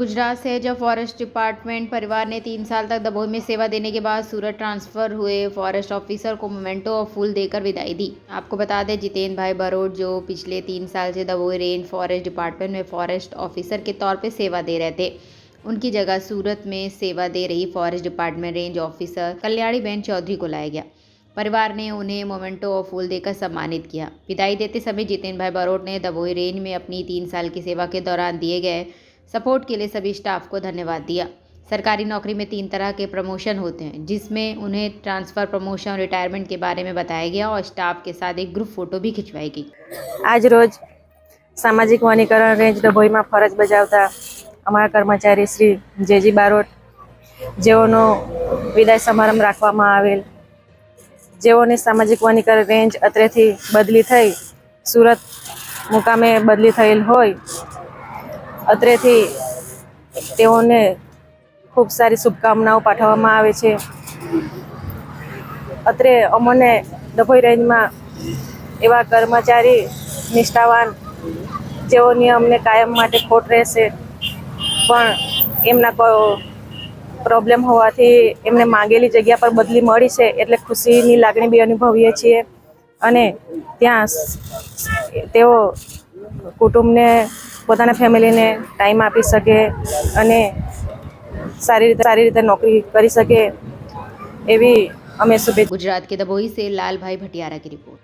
गुजरात से जब forest department परिवार ने 3 साल तक दमोह में सेवा देने के बाद सूरत ट्रांसफ़र हुए फॉरेस्ट ऑफिसर को मोमेंटो और फूल देकर विदाई दी। आपको बता दें, जितेंद्र भाई बरोट जो पिछले 3 साल से दमोह रेंज फॉरेस्ट डिपार्टमेंट में फॉरेस्ट ऑफिसर के तौर पर सेवा दे रहे थे, उनकी जगह सूरत में सेवा दे रही forest department range officer Kalyani ben Chaudhary को लाया गया। परिवार ने उन्हें मोमेंटो और फूल देकर सम्मानित किया। विदाई देते समय जितेंद्र भाई बरोट ने दमोह रेंज में अपनी 3 साल की सेवा के दौरान दिए गए सपोर्ट के लिए सभी स्टाफ को धन्यवाद दिया। सरकारी नौकरी में 3 तरह के प्रमोशन होते हैं, जिसमें उन्हें ट्रांसफ़र, प्रमोशन और रिटायरमेंट के बारे में बताया गया और स्टाफ के साथ एक ग्रुप फोटो भी खिंचवाई गई। आज रोज सामाजिक वनीकरण रेंज डभोई में फरज बजावता अमरा कर्मचारी श्री जेजी बारोट जेओनो विदाय समारंभ राखवामां आवेल। जेओनी सामाजिक वनीकरण रेंज अत्रेथी बदली थई सूरत मुकामे बदली थयेल होय, અત્રેથી તેઓને ખૂબ સારી શુભકામનાઓ પાઠવવામાં આવે છે। અત્રે અમને ડભોઈ રેન્જમાં એવા કર્મચારી નિષ્ઠાવાન જેઓની અમને કાયમ માટે ખોટ રહેશે, પણ એમના પ્રોબ્લેમ હોવાથી એમને માંગેલી જગ્યા પર બદલી મળી છે એટલે ખુશીની લાગણી બી અનુભવીએ છીએ। અને ત્યાં તેઓ કુટુંબને પોતાના ફેમિલીને ટાઈમ આપી શકે અને સારી રીતે નોકરી કરી શકે એવી અમે શુભેચ્છા। गुजरात के दमोही से लाल भाई भटियारा की रिपोर्ट।